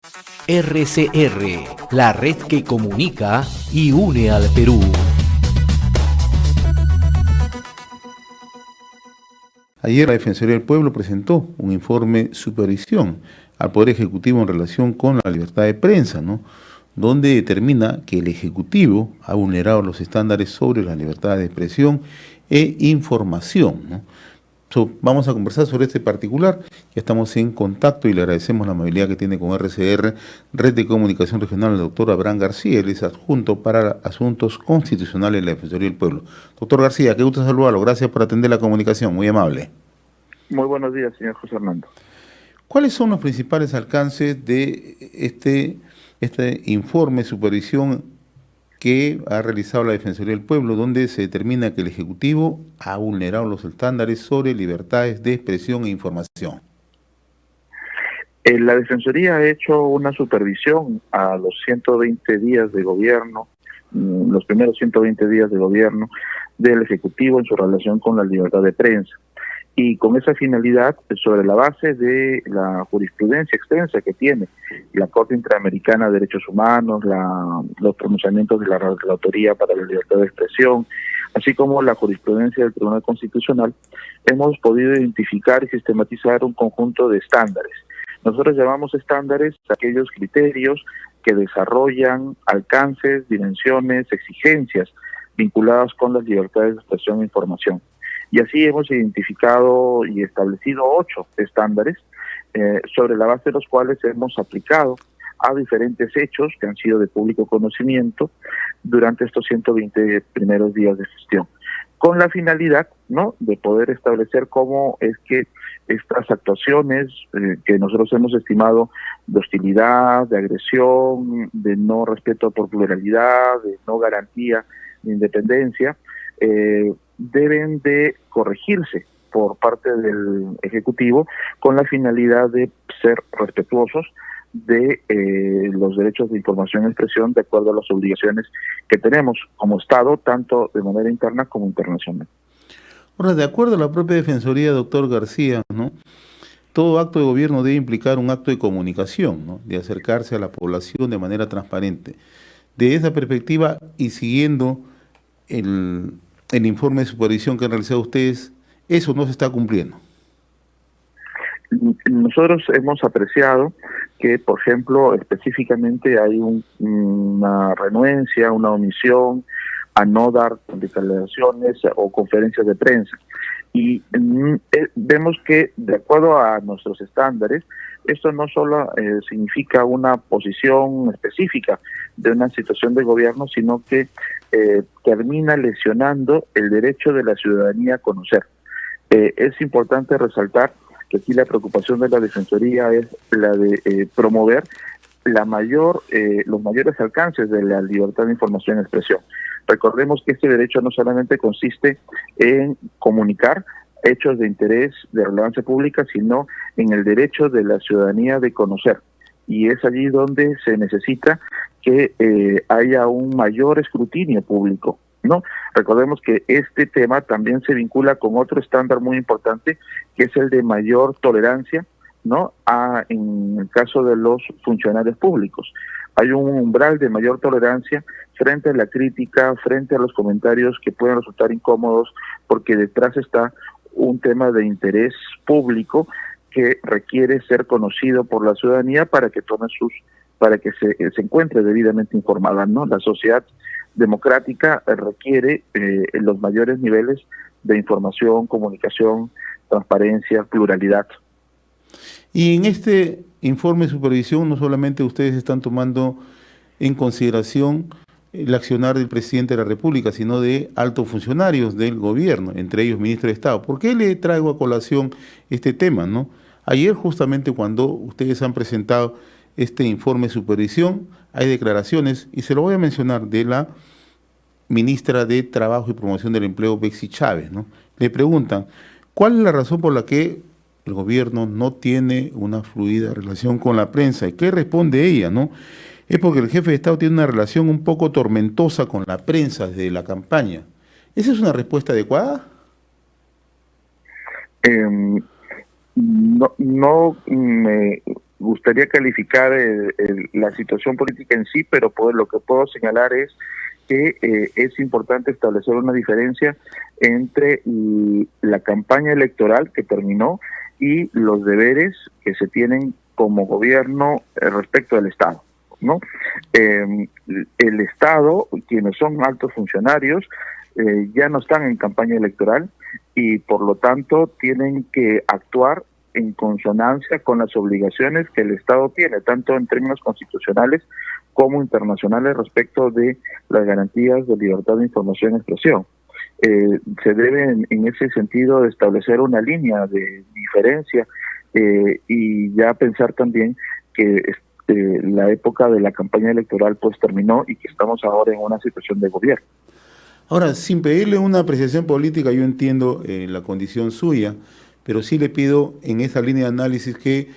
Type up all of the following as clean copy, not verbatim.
RCR, la red que comunica y une al Perú. Ayer la Defensoría del Pueblo presentó un informe supervisión al Poder Ejecutivo en relación con la libertad de prensa, ¿no? Donde determina que el Ejecutivo ha vulnerado los estándares sobre la libertad de expresión e información, ¿no? Vamos a conversar sobre este particular. Ya estamos en contacto y le agradecemos la amabilidad que tiene con RCR, Red de Comunicación Regional, el doctor Abraham García. Él es adjunto para asuntos constitucionales de la Defensoría del Pueblo. Doctor García, qué gusto saludarlo. Gracias por atender la comunicación. Muy amable. Muy buenos días, señor José Armando. ¿Cuáles son los principales alcances de este informe de supervisión que ha realizado la Defensoría del Pueblo, donde se determina que el Ejecutivo ha vulnerado los estándares sobre libertades de expresión e información? La Defensoría ha hecho una supervisión a los 120 días de gobierno, los primeros 120 días de gobierno del Ejecutivo en su relación con la libertad de prensa. Y con esa finalidad, sobre la base de la jurisprudencia extensa que tiene la Corte Interamericana de Derechos Humanos, los pronunciamientos de la Relatoría para la Libertad de Expresión, así como la jurisprudencia del Tribunal Constitucional, hemos podido identificar y sistematizar un conjunto de estándares. Nosotros llamamos estándares aquellos criterios que desarrollan alcances, dimensiones, exigencias vinculadas con las libertades de expresión e información. Y así hemos identificado y establecido 8 estándares sobre la base de los cuales hemos aplicado a diferentes hechos que han sido de público conocimiento durante estos 120 primeros días de gestión, con la finalidad, ¿no?, de poder establecer cómo es que estas actuaciones que nosotros hemos estimado de hostilidad, de agresión, de no respeto por pluralidad, de no garantía de independencia, deben de corregirse por parte del Ejecutivo con la finalidad de ser respetuosos de los derechos de información y expresión de acuerdo a las obligaciones que tenemos como Estado, tanto de manera interna como internacional. Ahora, de acuerdo a la propia Defensoría, doctor García, ¿no?, todo acto de gobierno debe implicar un acto de comunicación, ¿no?, de acercarse a la población de manera transparente. De esa perspectiva y siguiendo el informe de supervisión que han realizado ustedes, eso no se está cumpliendo. Nosotros hemos apreciado que, por ejemplo, específicamente hay una renuencia, una omisión a no dar declaraciones o conferencias de prensa. Y vemos que, de acuerdo a nuestros estándares, esto no solo significa una posición específica de una situación de gobierno, sino que termina lesionando el derecho de la ciudadanía a conocer. Es importante resaltar que aquí la preocupación de la Defensoría es la de promover los mayores alcances de la libertad de información y expresión. Recordemos que este derecho no solamente consiste en comunicar hechos de interés, de relevancia pública, sino en el derecho de la ciudadanía de conocer. Y es allí donde se necesita que haya un mayor escrutinio público, ¿no? Recordemos que este tema también se vincula con otro estándar muy importante, que es el de mayor tolerancia, ¿no?, en el caso de los funcionarios públicos. Hay un umbral de mayor tolerancia frente a la crítica, frente a los comentarios que pueden resultar incómodos, porque detrás está un tema de interés público que requiere ser conocido por la ciudadanía para que se encuentre debidamente informada, ¿no? La sociedad democrática requiere los mayores niveles de información, comunicación, transparencia, pluralidad. Y en este informe de supervisión no solamente ustedes están tomando en consideración el accionar del presidente de la República, sino de altos funcionarios del gobierno, entre ellos ministros de Estado. ¿Por qué le traigo a colación este tema, no? Ayer, justamente cuando ustedes han presentado este informe de supervisión, hay declaraciones, y se lo voy a mencionar, de la ministra de Trabajo y Promoción del Empleo, Betsy Chávez, ¿no? Le preguntan, ¿cuál es la razón por la que el gobierno no tiene una fluida relación con la prensa? ¿Y qué responde ella, no? Es porque el jefe de Estado tiene una relación un poco tormentosa con la prensa desde la campaña. ¿Esa es una respuesta adecuada? No me gustaría calificar la situación política en sí, pero lo que puedo señalar es que es importante establecer una diferencia entre la campaña electoral que terminó y los deberes que se tienen como gobierno respecto del Estado, ¿no? El Estado, quienes son altos funcionarios, ya no están en campaña electoral y por lo tanto tienen que actuar en consonancia con las obligaciones que el Estado tiene, tanto en términos constitucionales como internacionales respecto de las garantías de libertad de información y expresión. Se debe en ese sentido establecer una línea de diferencia y ya pensar también que la época de la campaña electoral pues terminó y que estamos ahora en una situación de gobierno. Ahora, sin pedirle una apreciación política, yo entiendo la condición suya, pero sí le pido en esa línea de análisis que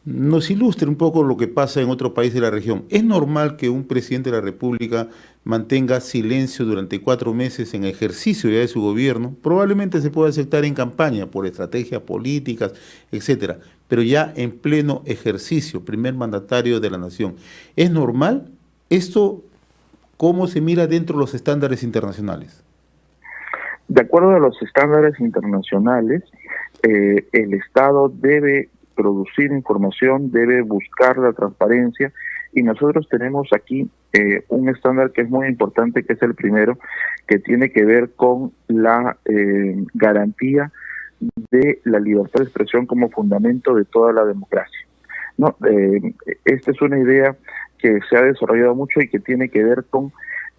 nos ilustre un poco lo que pasa en otros países de la región. ¿Es normal que un presidente de la República mantenga silencio durante 4 meses en ejercicio ya de su gobierno? Probablemente se pueda aceptar en campaña por estrategias políticas, etcétera, pero ya en pleno ejercicio, primer mandatario de la nación. ¿Es normal? ¿Esto cómo se mira dentro de los estándares internacionales? De acuerdo a los estándares internacionales, el Estado debe producir información, debe buscar la transparencia y nosotros tenemos aquí un estándar que es muy importante, que es el primero, que tiene que ver con la garantía de la libertad de expresión como fundamento de toda la democracia, ¿no? Esta es una idea que se ha desarrollado mucho y que tiene que ver con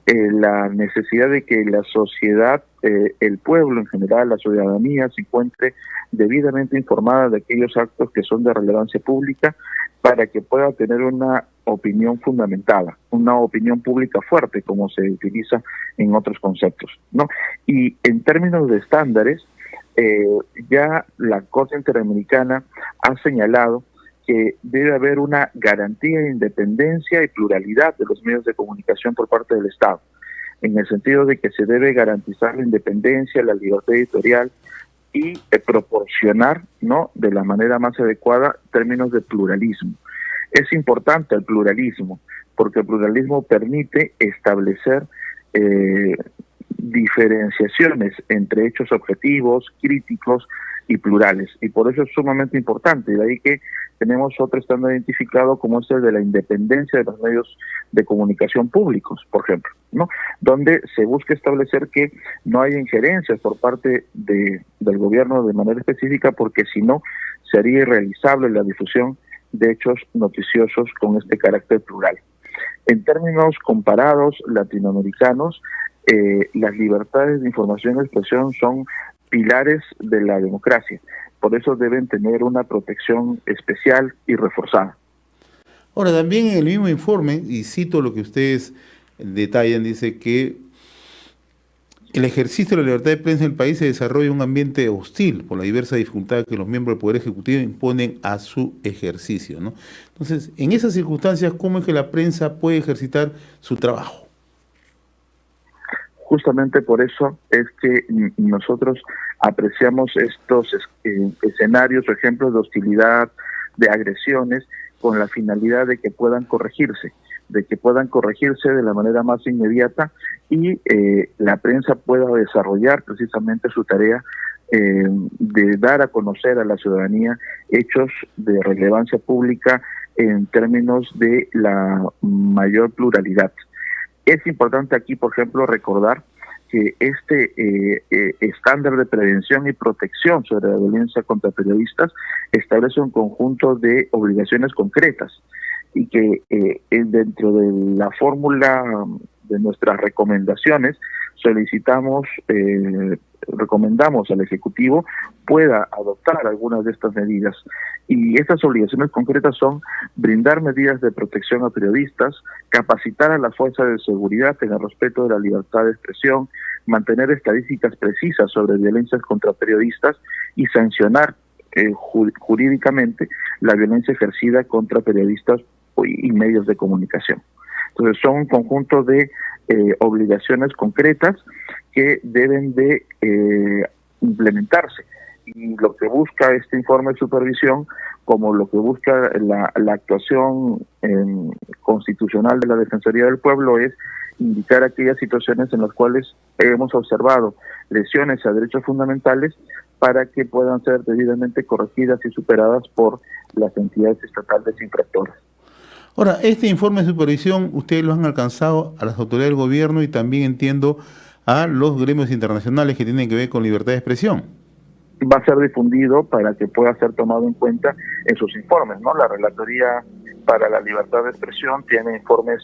la necesidad de que la sociedad, el pueblo en general, la ciudadanía, se encuentre debidamente informada de aquellos actos que son de relevancia pública para que pueda tener una opinión fundamentada, una opinión pública fuerte, como se utiliza en otros conceptos, ¿no? Y en términos de estándares, ya la Corte Interamericana ha señalado que debe haber una garantía de independencia y pluralidad de los medios de comunicación por parte del Estado, en el sentido de que se debe garantizar la independencia, la libertad editorial y proporcionar, ¿no?, de la manera más adecuada términos de pluralismo. Es importante el pluralismo, porque el pluralismo permite establecer diferenciaciones entre hechos objetivos, críticos y plurales, y por eso es sumamente importante. De ahí que tenemos otro estándar identificado como es el de la independencia de los medios de comunicación públicos, por ejemplo, ¿no?, donde se busca establecer que no hay injerencias por parte del gobierno de manera específica, porque si no sería irrealizable la difusión de hechos noticiosos con este carácter plural. En términos comparados latinoamericanos, las libertades de información y expresión son pilares de la democracia, por eso deben tener una protección especial y reforzada. Ahora, también en el mismo informe, y cito lo que ustedes detallan, dice que el ejercicio de la libertad de prensa en el país se desarrolla en un ambiente hostil por la diversa dificultad que los miembros del Poder Ejecutivo imponen a su ejercicio, ¿no? Entonces, en esas circunstancias, ¿cómo es que la prensa puede ejercitar su trabajo? Justamente por eso es que nosotros apreciamos estos escenarios o ejemplos de hostilidad, de agresiones, con la finalidad de que puedan corregirse de la manera más inmediata y la prensa pueda desarrollar precisamente su tarea de dar a conocer a la ciudadanía hechos de relevancia pública en términos de la mayor pluralidad. Es importante aquí, por ejemplo, recordar que este estándar de prevención y protección sobre la violencia contra periodistas establece un conjunto de obligaciones concretas y que dentro de la fórmula de nuestras recomendaciones recomendamos al Ejecutivo pueda adoptar algunas de estas medidas. Y estas obligaciones concretas son brindar medidas de protección a periodistas, capacitar a las fuerzas de seguridad en el respeto de la libertad de expresión, mantener estadísticas precisas sobre violencias contra periodistas y sancionar jurídicamente la violencia ejercida contra periodistas y medios de comunicación. Entonces son un conjunto de obligaciones concretas que deben de implementarse y lo que busca este informe de supervisión, como lo que busca la actuación constitucional de la Defensoría del Pueblo, es indicar aquellas situaciones en las cuales hemos observado lesiones a derechos fundamentales para que puedan ser debidamente corregidas y superadas por las entidades estatales infractoras. Ahora, este informe de supervisión ustedes lo han alcanzado a las autoridades del gobierno y también entiendo a los gremios internacionales que tienen que ver con libertad de expresión. Va a ser difundido para que pueda ser tomado en cuenta en sus informes, ¿no? La Relatoría para la Libertad de Expresión tiene informes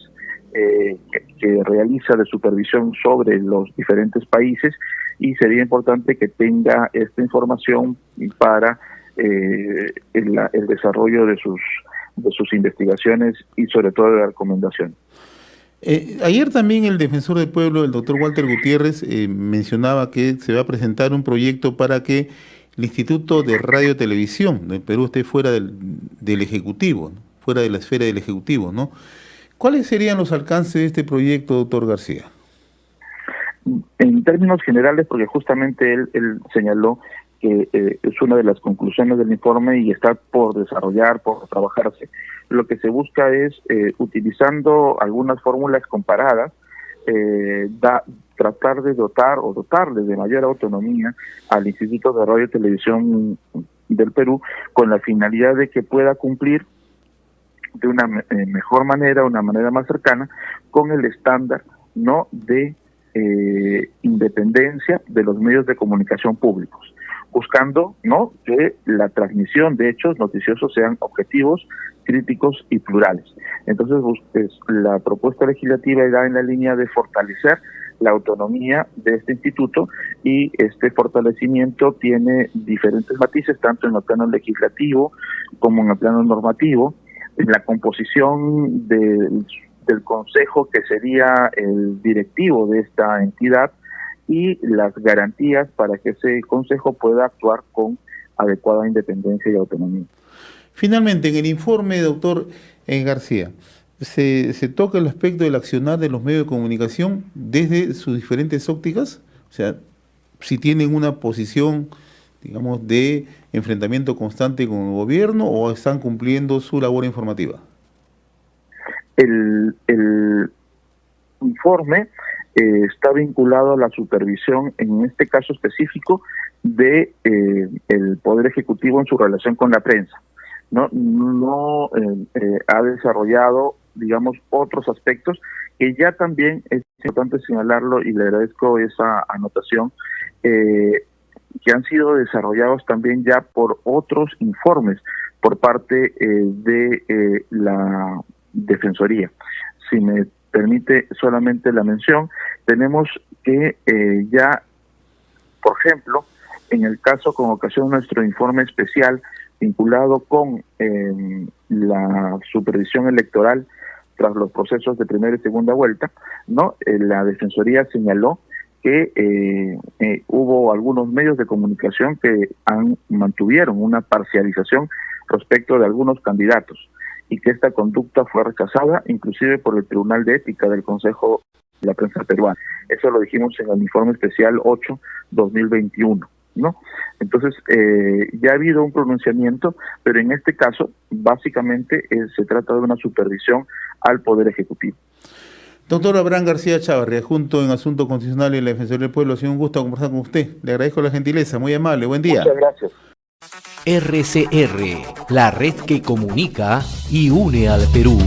que realiza de supervisión sobre los diferentes países y sería importante que tenga esta información para el desarrollo de sus investigaciones y sobre todo de la recomendación. Ayer también el defensor del pueblo, el doctor Walter Gutiérrez, mencionaba que se va a presentar un proyecto para que el Instituto de Radio y Televisión del Perú esté fuera del Ejecutivo, ¿no? Fuera de la esfera del Ejecutivo, ¿no? ¿Cuáles serían los alcances de este proyecto, doctor García? En términos generales, porque justamente él señaló que es una de las conclusiones del informe y está por desarrollar, por trabajarse. Lo que se busca es, utilizando algunas fórmulas comparadas, tratar de dotarle de mayor autonomía al Instituto de Radio y Televisión del Perú, con la finalidad de que pueda cumplir de una mejor manera, una manera más cercana, con el estándar no de independencia de los medios de comunicación públicos, buscando no que la transmisión de hechos noticiosos sean objetivos, críticos y plurales. Entonces, la propuesta legislativa irá en la línea de fortalecer la autonomía de este instituto, y este fortalecimiento tiene diferentes matices, tanto en el plano legislativo como en el plano normativo, en la composición del consejo, que sería el directivo de esta entidad, y las garantías para que ese consejo pueda actuar con adecuada independencia y autonomía. Finalmente, en el informe, doctor García, se toca el aspecto del accionar de los medios de comunicación desde sus diferentes ópticas, o sea, si tienen una posición, digamos, de enfrentamiento constante con el gobierno o están cumpliendo su labor informativa. El informe está vinculado a la supervisión, en este caso específico, de el Poder Ejecutivo en su relación con la prensa. No ha desarrollado, digamos, otros aspectos que ya también es importante señalarlo, y le agradezco esa anotación, que han sido desarrollados también ya por otros informes por parte de la Defensoría. Si me permite solamente la mención, tenemos que ya, por ejemplo, en el caso con ocasión de nuestro informe especial vinculado con la supervisión electoral tras los procesos de primera y segunda vuelta, ¿no? La Defensoría señaló que hubo algunos medios de comunicación que mantuvieron una parcialización respecto de algunos candidatos, y que esta conducta fue rechazada inclusive por el Tribunal de Ética del Consejo de la Prensa Peruana. Eso lo dijimos en el informe especial 8/2021, ¿no? Entonces, ya ha habido un pronunciamiento, pero en este caso, básicamente, se trata de una supervisión al Poder Ejecutivo. Doctor Abraham García Chávarri, adjunto en Asuntos Constitucionales de la Defensoría del Pueblo, ha sido un gusto conversar con usted. Le agradezco la gentileza, muy amable, buen día. Muchas gracias. RCR, la red que comunica y une al Perú.